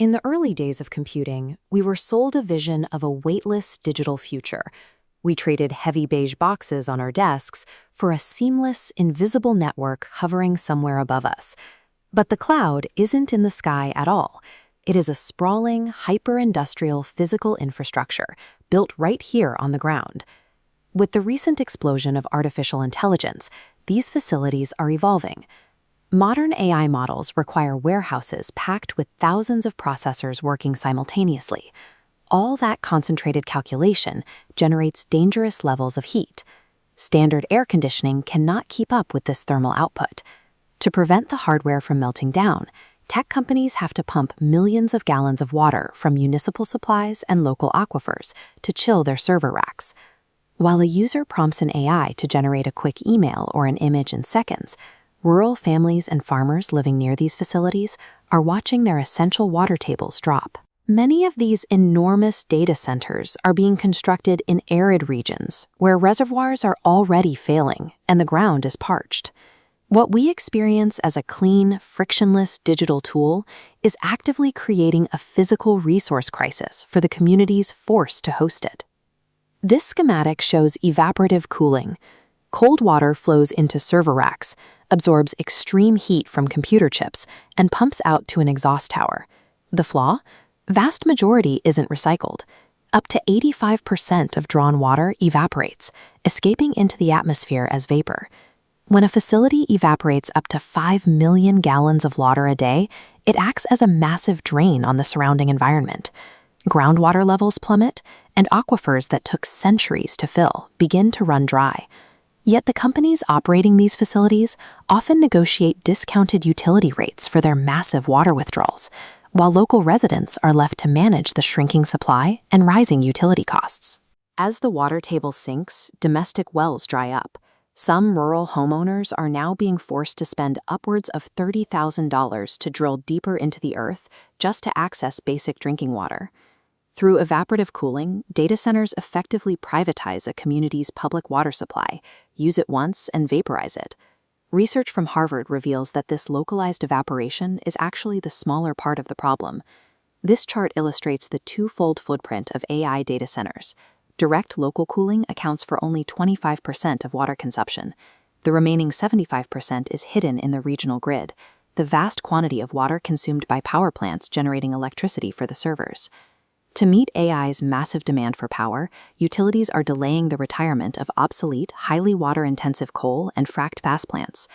In the early days of computing, we were sold a vision of a weightless digital future. We traded heavy beige boxes on our desks for a seamless, invisible network hovering somewhere above us. But the cloud isn't in the sky at all. It is a sprawling, hyper-industrial physical infrastructure built right here on the ground. With the recent explosion of artificial intelligence, these facilities are evolving. Modern AI models require warehouses packed with thousands of processors working simultaneously. All that concentrated calculation generates dangerous levels of heat. Standard air conditioning cannot keep up with this thermal output. To prevent the hardware from melting down, tech companies have to pump millions of gallons of water from municipal supplies and local aquifers to chill their server racks. While a user prompts an AI to generate a quick email or an image in seconds, rural families and farmers living near these facilities are watching their essential water tables drop. Many of these enormous data centers are being constructed in arid regions where reservoirs are already failing and the ground is parched. What we experience as a clean, frictionless digital tool is actively creating a physical resource crisis for the communities forced to host it. This schematic shows evaporative cooling. Cold water flows into server racks, absorbs extreme heat from computer chips, and pumps out to an exhaust tower. The flaw? Vast majority isn't recycled. Up to 85% of drawn water evaporates, escaping into the atmosphere as vapor. When a facility evaporates up to 5 million gallons of water a day, it acts as a massive drain on the surrounding environment. Groundwater levels plummet, and aquifers that took centuries to fill begin to run dry. Yet the companies operating these facilities often negotiate discounted utility rates for their massive water withdrawals, while local residents are left to manage the shrinking supply and rising utility costs. As the water table sinks, domestic wells dry up. Some rural homeowners are now being forced to spend upwards of $30,000 to drill deeper into the earth just to access basic drinking water. Through evaporative cooling, data centers effectively privatize a community's public water supply, use it once, and vaporize it. Research from Harvard reveals that this localized evaporation is actually the smaller part of the problem. This chart illustrates the twofold footprint of AI data centers. Direct local cooling accounts for only 25% of water consumption. The remaining 75% is hidden in the regional grid, the vast quantity of water consumed by power plants generating electricity for the servers. To meet AI's massive demand for power, utilities are delaying the retirement of obsolete, highly water-intensive coal and fracked gas plants.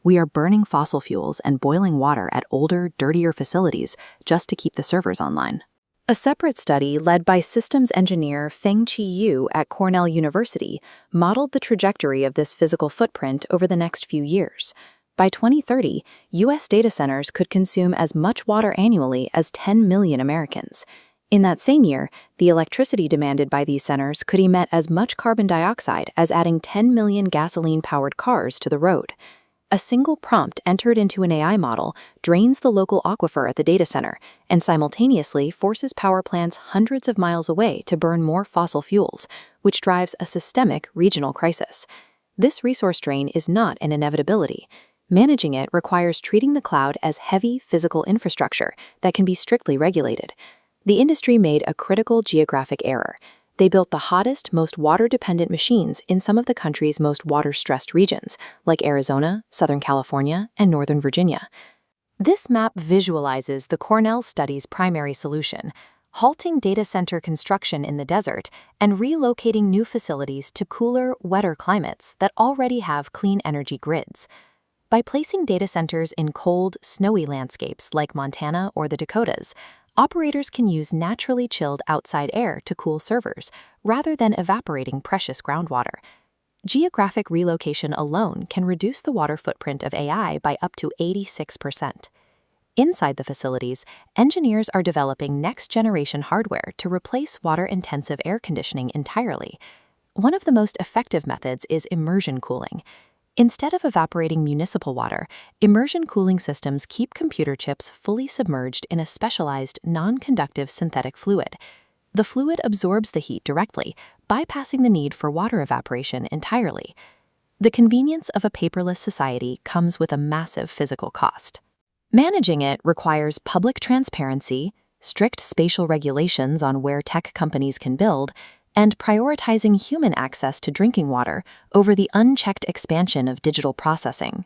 We are burning fossil fuels and boiling water at older, dirtier facilities just to keep the servers online. A separate study led by systems engineer Feng-Chi Yu at Cornell University modeled the trajectory of this physical footprint over the next few years. By 2030, U.S. data centers could consume as much water annually as 10 million Americans. In that same year, the electricity demanded by these centers could emit as much carbon dioxide as adding 10 million gasoline-powered cars to the road. A single prompt entered into an AI model drains the local aquifer at the data center and simultaneously forces power plants hundreds of miles away to burn more fossil fuels, which drives a systemic regional crisis. This resource drain is not an inevitability. Managing it requires treating the cloud as heavy physical infrastructure that can be strictly regulated. The industry made a critical geographic error. They built the hottest, most water-dependent machines in some of the country's most water-stressed regions, like Arizona, Southern California, and Northern Virginia. This map visualizes the Cornell study's primary solution: halting data center construction in the desert and relocating new facilities to cooler, wetter climates that already have clean energy grids. By placing data centers in cold, snowy landscapes like Montana or the Dakotas, operators can use naturally chilled outside air to cool servers, rather than evaporating precious groundwater. Geographic relocation alone can reduce the water footprint of AI by up to 86%. Inside the facilities, engineers are developing next-generation hardware to replace water-intensive air conditioning entirely. One of the most effective methods is immersion cooling. Instead of evaporating municipal water, immersion cooling systems keep computer chips fully submerged in a specialized, non-conductive synthetic fluid. The fluid absorbs the heat directly, bypassing the need for water evaporation entirely. The convenience of a paperless society comes with a massive physical cost. Managing it requires public transparency, strict spatial regulations on where tech companies can build, and prioritizing human access to drinking water over the unchecked expansion of digital processing.